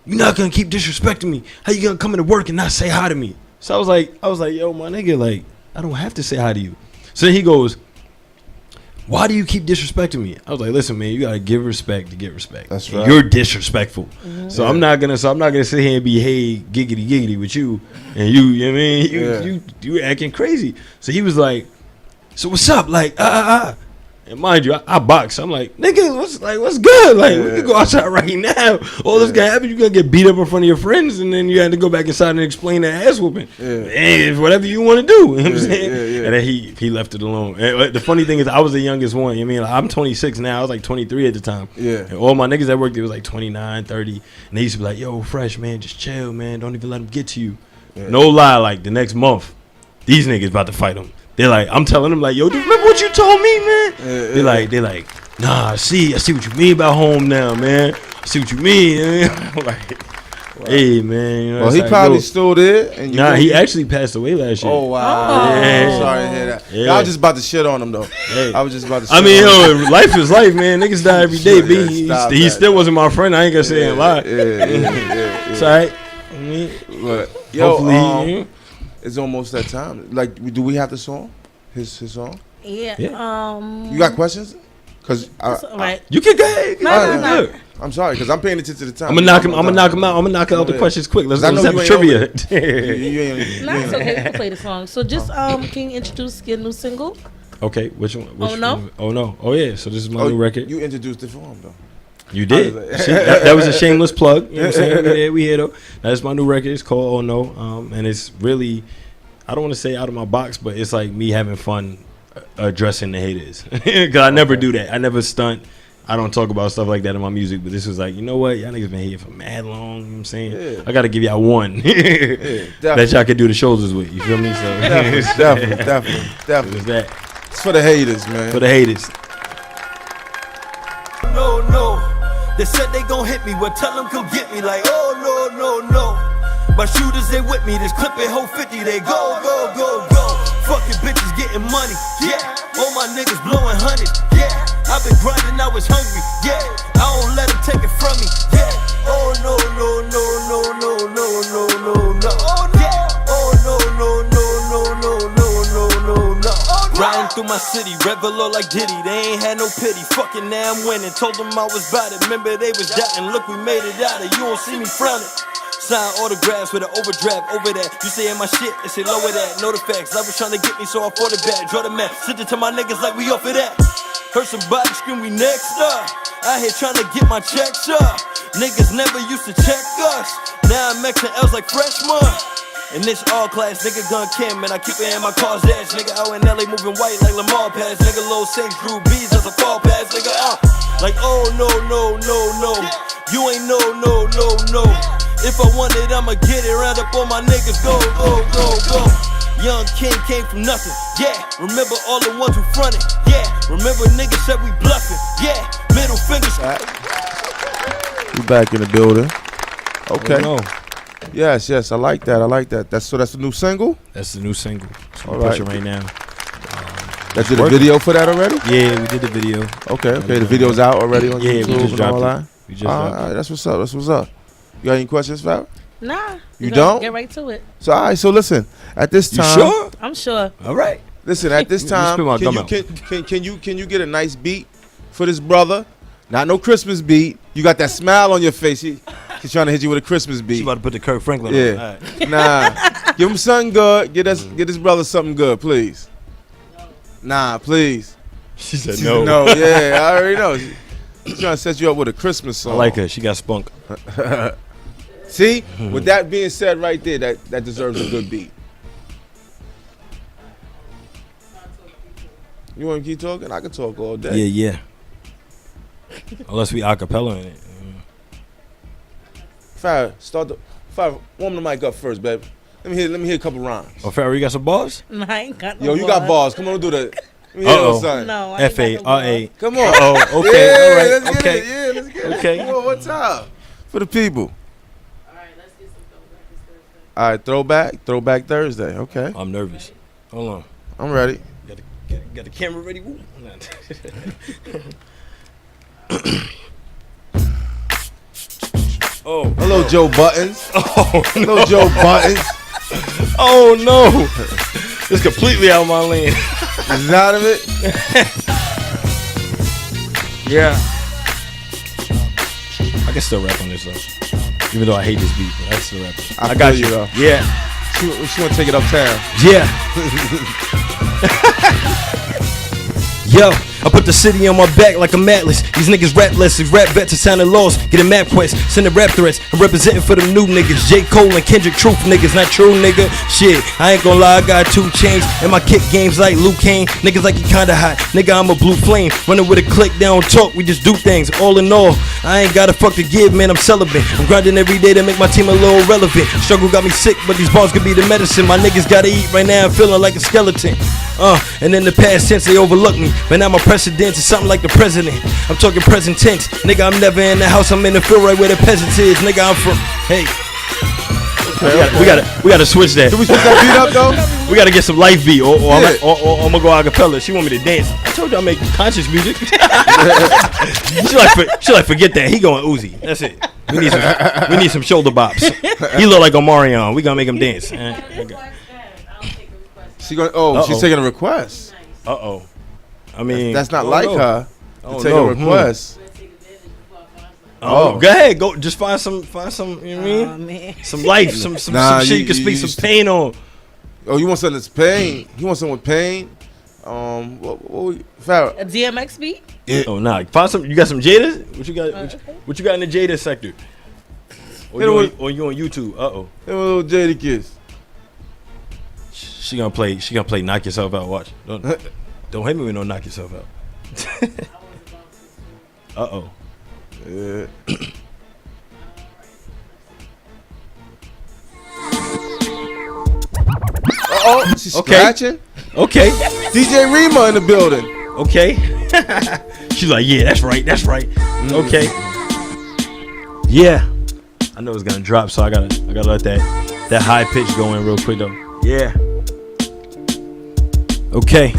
you're not gonna keep disrespecting me. How you gonna come into work and not say hi to me? So I was like, yo, my nigga, like, I don't have to say hi to you. So then he goes, why do you keep disrespecting me? I was like, listen, man, you gotta give respect to get respect. That's right. You're disrespectful. Mm-hmm. So I'm not gonna sit here and be, hey, giggity with you. And you know what I mean? You acting crazy. So he was like, so what's up? Like, And mind you, I box. I'm like, nigga, what's good? Like, we can go outside right now. All this gonna happen, you're gonna get beat up in front of your friends, and then you had to go back inside and explain that ass whooping. And whatever you want to do. You know what I'm saying? And then he left it alone. And the funny thing is, I was the youngest one. You know what I mean? Like, I'm 26 now. I was like 23 at the time. And all my niggas that worked there was like 29, 30. And they used to be like, yo, Fresh, man, just chill, man. Don't even let them get to you. No lie, like the next month, these niggas about to fight them. They're like, I'm telling them like, yo, do you remember what you told me, man? They're like, nah, I see what you mean about home now, man. I see what you mean. I'm like, hey, man. You know, well, he probably still there. And he actually passed away last year. Oh, wow. I'm sorry to hear that. I was just about to shit on him, though. I was just about to shit on him. Yo, life is life, man. Niggas die every day, B. He still wasn't my friend. I ain't gonna say and lie. It's all right. Hopefully, it's almost that time. Like, do we have the song? His song? Yeah. You got questions? Cause you can go ahead. No. I'm sorry, because I'm paying attention to the time. I'm gonna knock him out. I'm gonna knock out the questions quick. Let's have trivia. No, it's okay. We can play the song. So just can you introduce your new single? Okay, which one? Oh no. Oh no. Oh yeah. So this is my new record. You introduced it for him though. You did. See, that was a shameless plug. You know what I'm saying? We here though. That's my new record. It's called Oh No. And it's really, I don't want to say out of my box, but it's like me having fun addressing the haters. Because I never do that. I never stunt. I don't talk about stuff like that in my music. But this was like, you know what? Y'all niggas been here for mad long. You know what I'm saying? Yeah. I got to give y'all one that y'all can do the shoulders with. You feel me? So Definitely. It's that. It's for the haters, man. For the haters. No. They said they gon' hit me, well tell them come get me. Like, oh no. My shooters, they with me, this clip it hold 50, they go. Fucking bitches getting money, yeah. All my niggas blowing hundreds, yeah. I've been grinding, I was hungry, yeah. I don't let them take it from me, yeah. Oh no. Riding through my city, red below like Diddy. They ain't had no pity. Fucking now I'm winning. Told them I was bout it. Remember they was doubting. Look, we made it out of. You don't see me frowning. Sign autographs with an overdraft over that. You saying my shit, they say lower that. Know the facts. I was trying to get me, so I fought it back. Draw the map. Sent it to my niggas like we off of that. Heard somebody scream, we next up. Out here trying to get my checks up. Niggas never used to check us. Now I'm Xing L's like freshman. And this all class, nigga gun Kim, and I keep it in my car's dash. Nigga out in LA moving white like Lamar pass. Nigga low Saints Drew B's as a fall pass. Nigga like oh no. You ain't no. If I want it, I'ma get it. Round up all my niggas, go. Young King came from nothing, yeah. Remember all the ones who fronted, yeah. Remember niggas said we bluffing, yeah. Middle fingers. We back in the building. Okay. Oh, no. Yes, I like that. That's the new single. That's the new single. So All we're right. pushing right now. That's the video for that already. Yeah, we did the video. Okay. The video's out already on YouTube. We just and dropped all it. that. We just dropped All right, that's what's up. You got any questions, Fab? Nah. You don't? Get right to it. So all right. So listen. At this You time, sure? I'm sure. All right. listen. At this You time, spit my can gum you get a nice beat for this brother? Not no Christmas beat. You got that smile on your face. He's trying to hit you with a Christmas She beat. about to put the Kirk Franklin on. Yeah. All right. Nah. Give him something good. Get this brother something good, please. Nah, please. She said No, yeah, I already know. She's trying to set you up with a Christmas I song. like her. She got spunk. See, with that being said, right there, that deserves a good beat. You want to keep talking? I can talk all day. Yeah. Unless we acapella in it. Fire, warm the mic up first, babe. Let me hear a couple rhymes. Oh, Farrah, you got some bars? No, I ain't got no Yo, you got bars. Come on, do that. Let me hear Uh-oh. those, son. No, I ain't got no F-A-R-A. Come on. Oh, okay. Yeah, All right. let's get Okay. it. Yeah, let's get it. Okay. Come on, what's up? For the people. All right, let's get some Throwback Thursday. Okay, I'm nervous. Hold on. I'm ready. Got the camera ready? Woo. Oh. Hello, Joe Buttons. Oh, Hello, Joe Buttons. oh no. It's completely out of my lane. Is out of it? Yeah. I can still rap on this though. Even though I hate this beat, but I can still rap on it. I got feel you, though. Yeah. She want to take it uptown. Yeah. Yo, I put the city on my back like a atlas. These niggas rap less, these rap vets are sounding lost. Getting map quests, sending rap threats. I'm representing for them new niggas. J. Cole and Kendrick Truth niggas, not true nigga. Shit, I ain't gonna lie, I got 2 chains. And my kick games like Luke Kane. Niggas like you kinda hot. Nigga, I'm a blue flame. Running with a click, they don't talk, we just do things. All in all, I ain't got a fuck to give, man, I'm celibate. I'm grinding every day to make my team a little relevant. Struggle got me sick, but these bars could be the medicine. My niggas gotta eat right now, I'm feeling like a skeleton. And in the past tense, they overlooked me. But now my precedence is something like the president. I'm talking present tense. Nigga, I'm never in the house, I'm in the field right where the peasants is. Nigga, I'm from, hey. We gotta switch that. Do we switch that beat up, though? We gotta get some life beat, or Yeah. I'm gonna go acapella. She want me to dance. I told you I make conscious music. she like forget that. He going Uzi. That's it. We need some shoulder bops. He look like Omarion. We gonna make him dance. She's taking a request. I mean, That's not like her to take no. a request. Oh, go ahead. Go. Just find some. You know what I mean? Oh, man. Some life. Some Nah, shit you can speak some pain on. Oh, you want something that's pain? You want something with pain? Farrah. A DMX beat? Oh nah. Find some. You got some Jada? What you got? What you got in the Jada sector? Or you on YouTube? Him a little Jada kiss. She gonna play Knock Yourself Out. Watch. Don't hit me with no Knock Yourself Out. Yeah. She's scratching. Okay. DJ Rima in the building. Okay. She's like, yeah, that's right. Okay. Yeah. I know it's gonna drop, so I gotta let that high pitch go in real quick though. Yeah. Okay.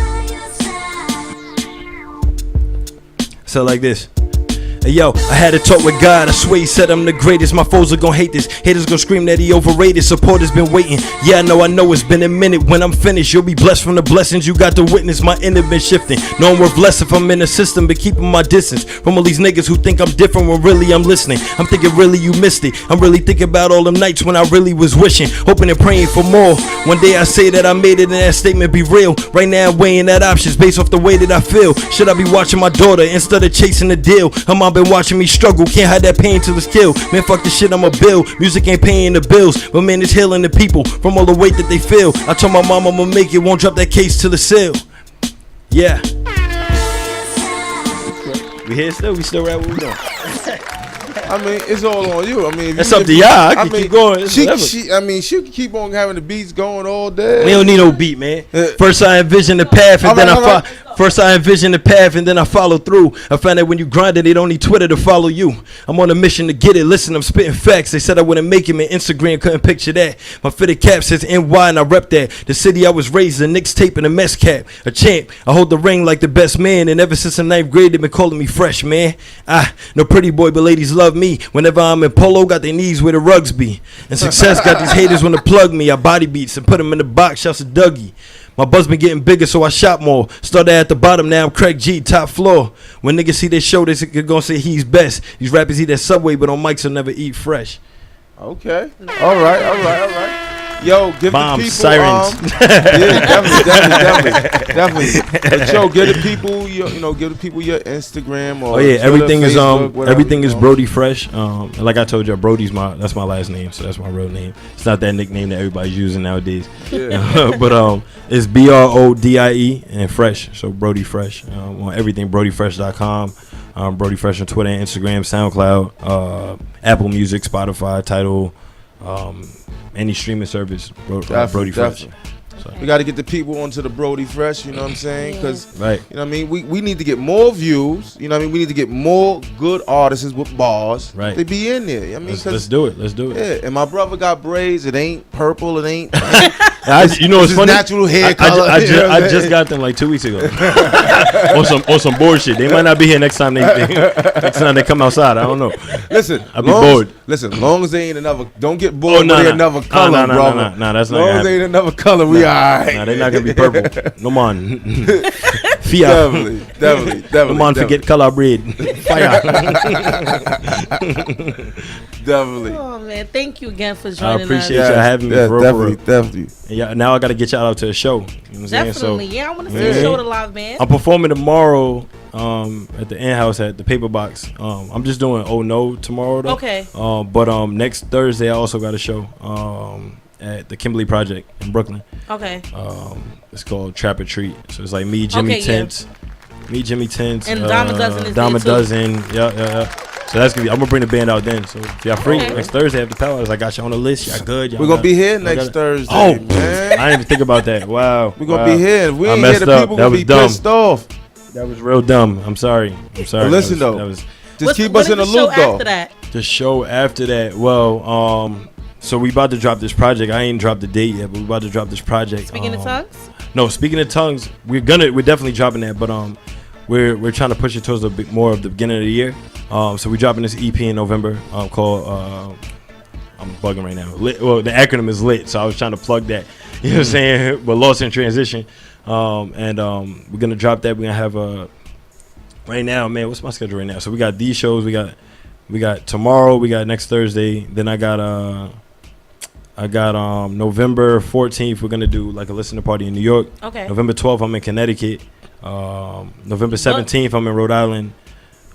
So like this. Hey, yo, I had a talk with God. I swear he said I'm the greatest. My foes are gonna hate this. Haters gonna scream that he overrated. Supporters been waiting. Yeah, I know it's been a minute. When I'm finished, you'll be blessed from the blessings you got to witness. My inner been shifting. Know I'm worth less if I'm in the system, but keeping my distance from all these niggas who think I'm different when really I'm listening. I'm thinking really you missed it. I'm really thinking about all them nights when I really was wishing, hoping and praying for more. One day I say that I made it and that statement be real. Right now I'm weighing that options based off the way that I feel. Should I be watching my daughter instead of chasing the deal? Her mom been watching me struggle, can't hide that pain till it's killed. Man, fuck this shit, I'm a bill. Music ain't paying the bills, but man, it's healing the people from all the weight that they feel. I told my mom I'ma make it, won't drop that case till it's sealed. Yeah. We here still? We still rap? What we doing? I mean, it's all on you. I mean, That's up to y'all. I can keep going. It's She whatever. can keep on having the beats going all day. We don't need no beat, man. First I envision the path, and then I First I envision the path and then I follow through. I found that when you grind it, they don't need Twitter to follow you. I'm on a mission to get it. Listen, I'm spitting facts. They said I wouldn't make it, man. Instagram couldn't picture that. My fitted cap says NY and I rep that. The city I was raised, a Knicks tape and a mess cap. A champ. I hold the ring like the best man. And ever since the 9th grade, they've been calling me fresh, man. No pretty boy, but ladies love me. Whenever I'm in polo, got their knees where the rugs be. And success got these haters want to plug me. I body beats and put them in the box. Shouts to Dougie. My buzz been getting bigger, so I shop more. Started at the bottom, now I'm Craig G, top floor. When niggas see this show, they gonna say he's best. These rappers eat that Subway, but on mics will never eat fresh. Okay. All right. Yo, give Bomb, the people sirens. definitely. But yo, give the people give the people your Instagram or Twitter, everything Facebook, is everything is Brodie Fresh. And like I told you, Brodie's that's my last name, so that's my real name. It's not that nickname that everybody's using nowadays. Yeah. But it's BRODIE and Fresh, so Brodie Fresh on everything. BrodieFresh.com, Brodie Fresh on Twitter and Instagram, SoundCloud, Apple Music, Spotify, Tidal. Any streaming service, Brodie Fresh. So. We got to get the people onto the Brodie Fresh, you know what I'm saying? Because, right. You know what I mean? We need to get more views, you know what I mean? We need to get more good artists with bars to be in there. I mean, let's do it. Yeah, and my brother got braids. It ain't purple. It ain't. You know, it's funny. Natural hair color. I just got them like 2 weeks ago. on some bullshit. They might not be here next time they come outside. I don't know. Listen, I'll be bored. Listen, long as they ain't another. Don't get bored with another color, brother. No, that's not. Long as they ain't another color, we all right. Nah, they're not gonna be purple. No man. Definitely. No man, forget color bread. Fire. Definitely. Oh man, thank you again for joining us. I appreciate y'all having me. Definitely. Yeah, now I gotta get y'all out to a show. You know what I'm saying? Definitely, I want to see a show with a live band. I'm performing tomorrow at the in-house at the Paper Box. I'm just doing Oh No tomorrow though. Okay. But next Thursday I also got a show at the Kimberly Project in Brooklyn. Okay. It's called Trap or Treat. So it's like me, Jimmy Tents, and Dama Dozen is Dama there too. Dozen. Yeah. So that's gonna be. I'm gonna bring the band out then. So if y'all free next Thursday after Powers, I got you on the list. Y'all good. We're gonna be here next Thursday. Oh man. I didn't even think about that. Wow. We're gonna be here. If we ain't here, the people that gonna was be dumb. pissed off. That was real dumb. I'm sorry. But listen though, just keep us in the loop though. The show after that. Well, so we about to drop this project. I ain't dropped the date yet, but we about to drop this project. Speaking of tongues? No, Speaking of Tongues, we're definitely dropping that, but we're trying to push it towards a bit more of the beginning of the year. So we're dropping this EP in November called I'm bugging right now. Well, the acronym is LIT, so I was trying to plug that. You know what I'm saying? But Lost in Transition. And we're gonna drop that. We're gonna have right now, man. What's my schedule right now? So we got these shows. We got tomorrow. We got next Thursday. Then I got November 14th. We're gonna do like a listener party in New York. Okay. November 12th, I'm in Connecticut. November 17th, I'm in Rhode Island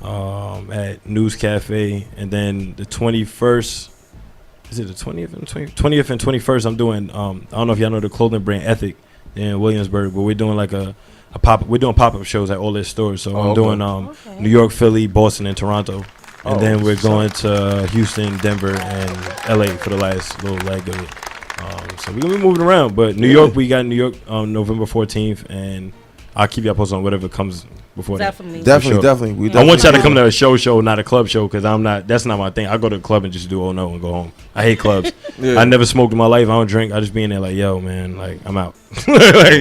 at News Cafe, and then the 21st. Is it the 20th and 20th and 21st? I'm doing. I don't know if y'all know the clothing brand Ethic in Williamsburg, but we're doing like a pop. We're doing pop-up shows at all their stores. So I'm doing New York, Philly, Boston, and Toronto. And then we're going to Houston, Denver, and LA for the last little leg of it. So we're going to be moving around. But New York, we got New York November 14th. And I'll keep y'all posted on whatever comes before Definitely. that. Definitely. I want y'all to come to a show, not a club show, because that's not my thing. I go to the club and just do Oh No and go home. I hate clubs. I never smoked in my life. I don't drink. I just be in there like, yo, man, like, I'm out. You know what I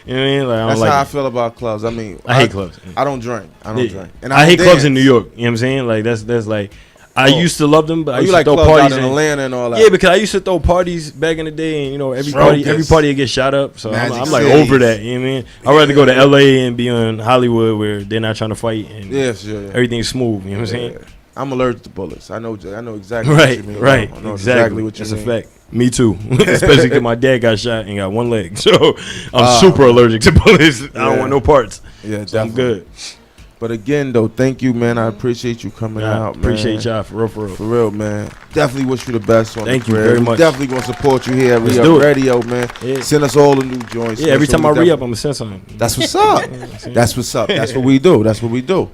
mean? Like, that's how I feel about clubs. I mean, I hate clubs. I don't drink. Drink. And I hate clubs in New York. You know what I'm saying? Like, that's like, I used to love them, but I used to throw parties in Atlanta and all that. Yeah, because I used to throw parties back in the day, and every party would get shot up. So I'm like over that. You know what I mean? I'd rather go to LA and be in Hollywood where they're not trying to fight and everything's smooth. You know what I'm saying? I'm allergic to bullets. I know exactly. Right, what you mean. right, I know exactly what you That's mean. a fact. Me too, especially because my dad got shot and got one leg, so I'm super allergic to bullets. I don't want no parts. Yeah, so I'm good. But again, though, thank you, man. I appreciate you coming out, man. Appreciate y'all, for real. For real, man. Definitely wish you the best on Thank the you career. very much. Definitely going to support you here at Let's Re-Up Radio, man. Yeah. Send us all the new joints. Yeah, every time I re-up, I'm going to send something. That's what's up. That's what's up. That's what we do.